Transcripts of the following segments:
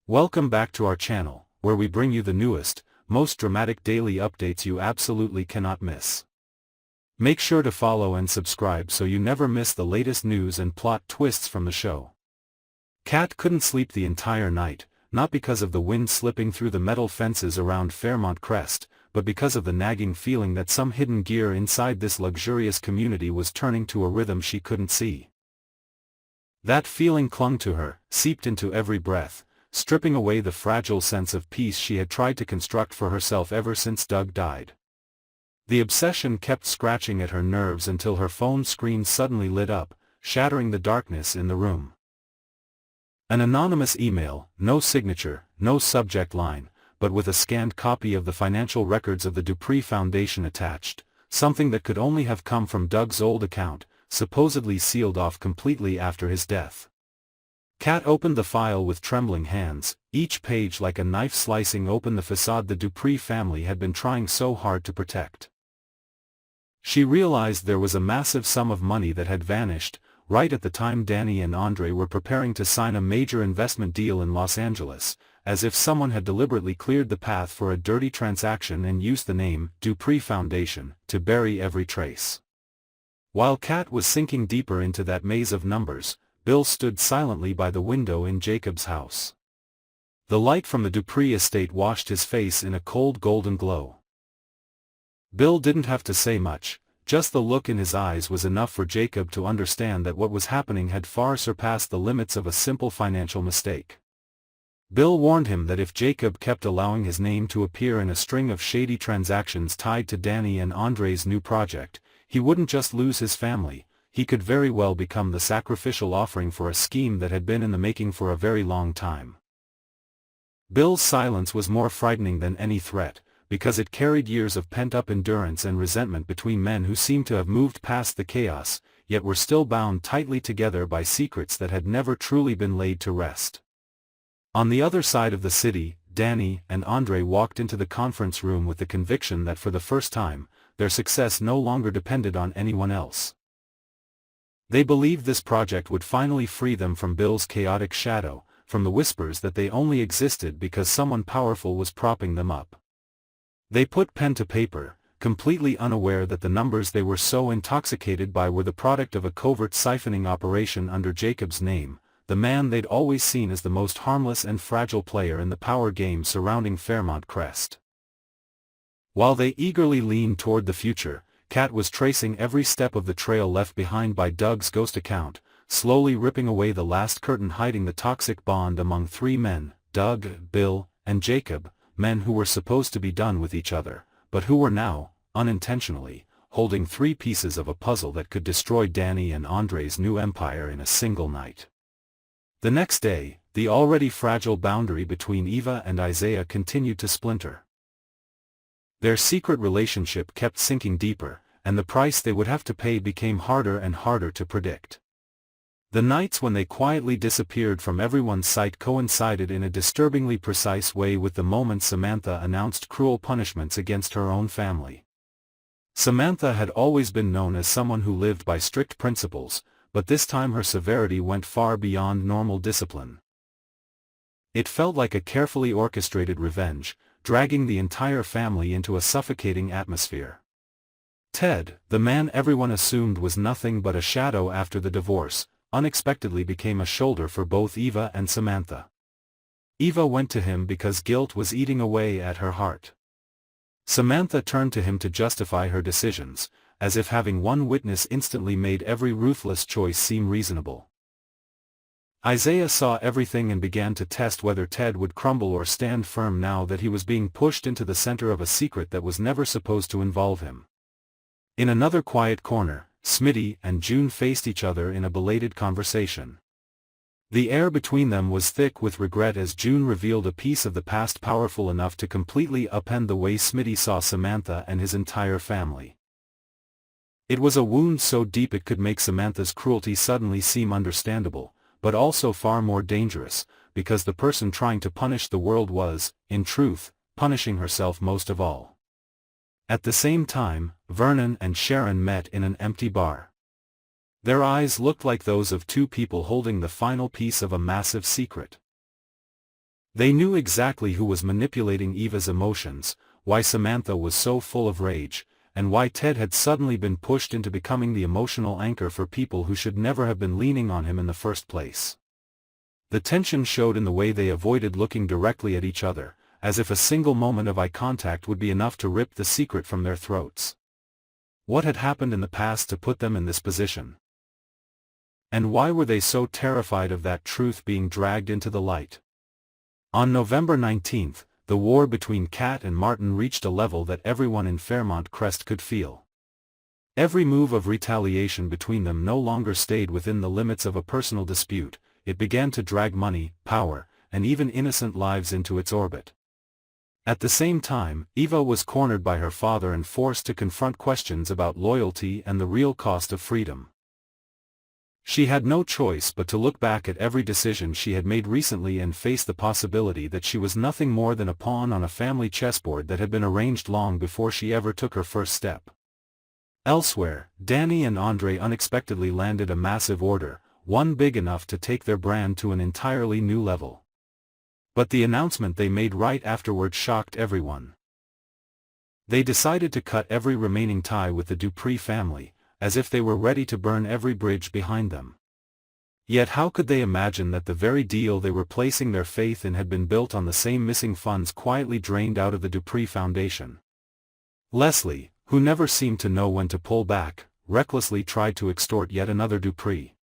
Welcome back to our channel, where we bring you the newest, most dramatic daily updates you absolutely cannot miss. Make sure to follow and subscribe so you never miss the latest news and plot twists from the show. Kat couldn't sleep the entire night, not because of the wind slipping through the metal fences around Fairmont Crest, but because of the nagging feeling that some hidden gear inside this luxurious community was turning to a rhythm she couldn't see. That feeling clung to her, seeped into every breath, stripping away the fragile sense of peace she had tried to construct for herself ever since Doug died. The obsession kept scratching at her nerves until her phone screen suddenly lit up, shattering the darkness in the room. An anonymous email, no signature, no subject line, but with a scanned copy of the financial records of the Dupree Foundation attached, something that could only have come from Doug's old account, supposedly sealed off completely after his death. Kat opened the file with trembling hands, each page like a knife slicing open the facade the Dupree family had been trying so hard to protect. She realized there was a massive sum of money that had vanished, right at the time Danny and Andre were preparing to sign a major investment deal in Los Angeles, as if someone had deliberately cleared the path for a dirty transaction and used the name, Dupree Foundation, to bury every trace. While Kat was sinking deeper into that maze of numbers, Bill stood silently by the window in Jacob's house. The light from the Dupree estate washed his face in a cold golden glow. Bill didn't have to say much, just the look in his eyes was enough for Jacob to understand that what was happening had far surpassed the limits of a simple financial mistake. Bill warned him that if Jacob kept allowing his name to appear in a string of shady transactions tied to Danny and Andre's new project, he wouldn't just lose his family, he could very well become the sacrificial offering for a scheme that had been in the making for a very long time. Bill's silence was more frightening than any threat, because it carried years of pent-up endurance and resentment between men who seemed to have moved past the chaos, yet were still bound tightly together by secrets that had never truly been laid to rest. On the other side of the city, Danny and Andre walked into the conference room with the conviction that for the first time, their success no longer depended on anyone else. They believed this project would finally free them from Bill's chaotic shadow, from the whispers that they only existed because someone powerful was propping them up. They put pen to paper, completely unaware that the numbers they were so intoxicated by were the product of a covert siphoning operation under Jacob's name, the man they'd always seen as the most harmless and fragile player in the power game surrounding Fairmont Crest. While they eagerly leaned toward the future, Kat was tracing every step of the trail left behind by Doug's ghost account, slowly ripping away the last curtain hiding the toxic bond among three men, Doug, Bill, and Jacob, men who were supposed to be done with each other, but who were now, unintentionally, holding three pieces of a puzzle that could destroy Danny and Andre's new empire in a single night. The next day, the already fragile boundary between Eva and Isaiah continued to splinter. Their secret relationship kept sinking deeper, and the price they would have to pay became harder and harder to predict. The nights when they quietly disappeared from everyone's sight coincided in a disturbingly precise way with the moment Samantha announced cruel punishments against her own family. Samantha had always been known as someone who lived by strict principles, but this time her severity went far beyond normal discipline. It felt like a carefully orchestrated revenge, dragging the entire family into a suffocating atmosphere. Ted, the man everyone assumed was nothing but a shadow after the divorce, unexpectedly became a shoulder for both Eva and Samantha. Eva went to him because guilt was eating away at her heart. Samantha turned to him to justify her decisions, as if having one witness instantly made every ruthless choice seem reasonable. Isaiah saw everything and began to test whether Ted would crumble or stand firm now that he was being pushed into the center of a secret that was never supposed to involve him. In another quiet corner, Smitty and June faced each other in a belated conversation. The air between them was thick with regret as June revealed a piece of the past powerful enough to completely upend the way Smitty saw Samantha and his entire family. It was a wound so deep it could make Samantha's cruelty suddenly seem understandable, but also far more dangerous, because the person trying to punish the world was, in truth, punishing herself most of all. At the same time, Vernon and Sharon met in an empty bar. Their eyes looked like those of two people holding the final piece of a massive secret. They knew exactly who was manipulating Eva's emotions, why Samantha was so full of rage, and why Ted had suddenly been pushed into becoming the emotional anchor for people who should never have been leaning on him in the first place. The tension showed in the way they avoided looking directly at each other, as if a single moment of eye contact would be enough to rip the secret from their throats. What had happened in the past to put them in this position? And why were they so terrified of that truth being dragged into the light? On November 19th, the war between Kat and Martin reached a level that everyone in Fairmont Crest could feel. Every move of retaliation between them no longer stayed within the limits of a personal dispute, it began to drag money, power, and even innocent lives into its orbit. At the same time, Eva was cornered by her father and forced to confront questions about loyalty and the real cost of freedom. She had no choice but to look back at every decision she had made recently and face the possibility that she was nothing more than a pawn on a family chessboard that had been arranged long before she ever took her first step. Elsewhere, Danny and Andre unexpectedly landed a massive order, one big enough to take their brand to an entirely new level. But the announcement they made right afterward shocked everyone. They decided to cut every remaining tie with the Dupree family, as if they were ready to burn every bridge behind them. Yet how could they imagine that the very deal they were placing their faith in had been built on the same missing funds quietly drained out of the Dupree Foundation? Leslie, who never seemed to know when to pull back, recklessly tried to extort yet another Dupree.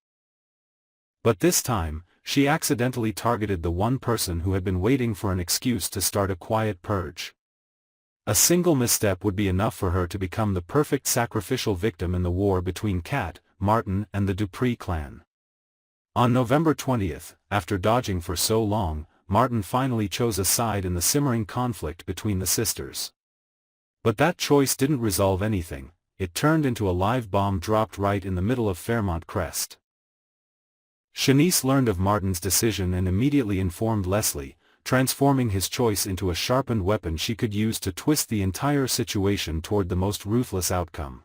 But this time, she accidentally targeted the one person who had been waiting for an excuse to start a quiet purge. A single misstep would be enough for her to become the perfect sacrificial victim in the war between Kat, Martin and the Dupree clan. On November 20th, after dodging for so long, Martin finally chose a side in the simmering conflict between the sisters. But that choice didn't resolve anything, it turned into a live bomb dropped right in the middle of Fairmont Crest. Shanice learned of Martin's decision and immediately informed Leslie, transforming his choice into a sharpened weapon she could use to twist the entire situation toward the most ruthless outcome.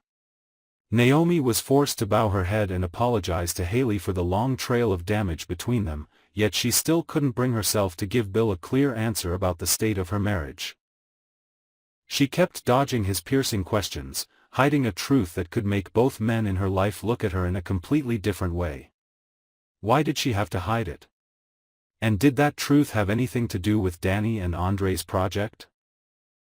Naomi was forced to bow her head and apologize to Haley for the long trail of damage between them, yet she still couldn't bring herself to give Bill a clear answer about the state of her marriage. She kept dodging his piercing questions, hiding a truth that could make both men in her life look at her in a completely different way. Why did she have to hide it? And did that truth have anything to do with Danny and Andre's project?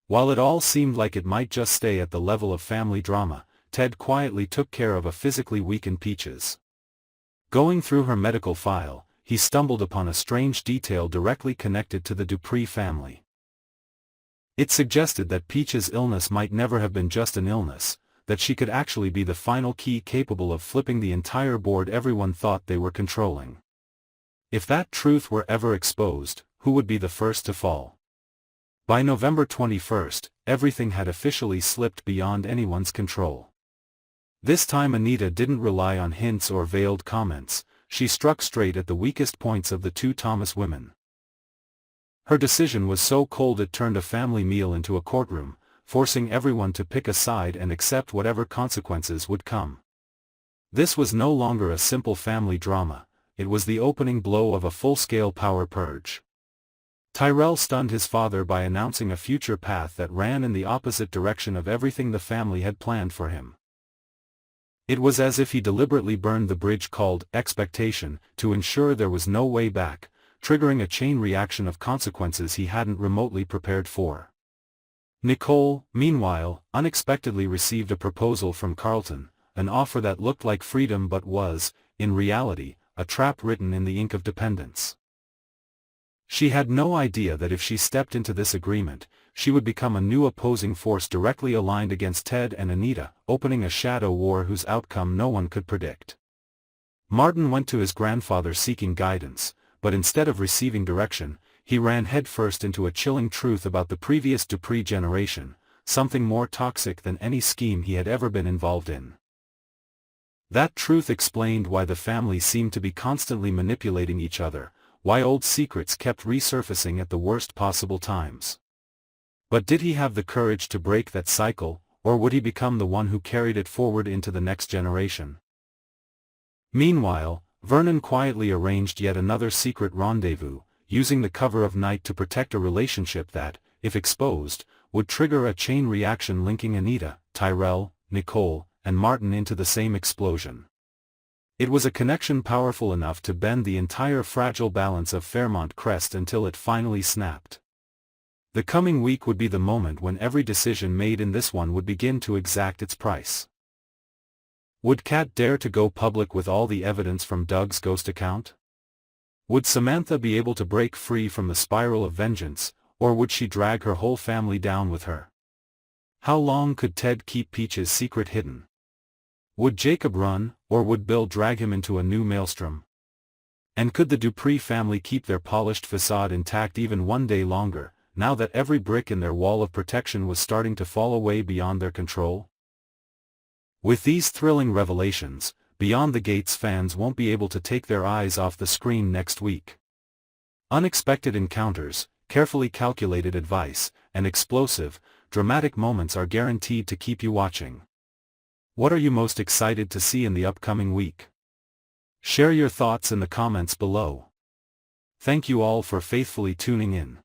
While it all seemed like it might just stay at the level of family drama, Ted quietly took care of a physically weakened Peaches. Going through her medical file, he stumbled upon a strange detail directly connected to the Dupree family. It suggested that Peach's illness might never have been just an illness, that she could actually be the final key capable of flipping the entire board everyone thought they were controlling. If that truth were ever exposed, who would be the first to fall? By November 21st, everything had officially slipped beyond anyone's control. This time Anita didn't rely on hints or veiled comments, she struck straight at the weakest points of the two Thomas women. Her decision was so cold it turned a family meal into a courtroom, forcing everyone to pick a side and accept whatever consequences would come. This was no longer a simple family drama, it was the opening blow of a full-scale power purge. Tyrell stunned his father by announcing a future path that ran in the opposite direction of everything the family had planned for him. It was as if he deliberately burned the bridge called expectation to ensure there was no way back, triggering a chain reaction of consequences he hadn't remotely prepared for. Nicole, meanwhile, unexpectedly received a proposal from Carlton, an offer that looked like freedom but was, in reality, a trap written in the ink of dependence. She had no idea that if she stepped into this agreement, she would become a new opposing force directly aligned against Ted and Anita, opening a shadow war whose outcome no one could predict. Martin went to his grandfather seeking guidance, but instead of receiving direction, he ran headfirst into a chilling truth about the previous Dupree generation, something more toxic than any scheme he had ever been involved in. That truth explained why the family seemed to be constantly manipulating each other, why old secrets kept resurfacing at the worst possible times. But did he have the courage to break that cycle, or would he become the one who carried it forward into the next generation? Meanwhile, Vernon quietly arranged yet another secret rendezvous, using the cover of night to protect a relationship that, if exposed, would trigger a chain reaction linking Anita, Tyrell, Nicole, and Martin into the same explosion. It was a connection powerful enough to bend the entire fragile balance of Fairmont Crest until it finally snapped. The coming week would be the moment when every decision made in this one would begin to exact its price. Would Kat dare to go public with all the evidence from Doug's ghost account? Would Samantha be able to break free from the spiral of vengeance, or would she drag her whole family down with her? How long could Ted keep Peach's secret hidden? Would Jacob run, or would Bill drag him into a new maelstrom? And could the Dupree family keep their polished facade intact even one day longer, now that every brick in their wall of protection was starting to fall away beyond their control? With these thrilling revelations, Beyond the Gates fans won't be able to take their eyes off the screen next week. Unexpected encounters, carefully calculated advice, and explosive, dramatic moments are guaranteed to keep you watching. What are you most excited to see in the upcoming week? Share your thoughts in the comments below. Thank you all for faithfully tuning in.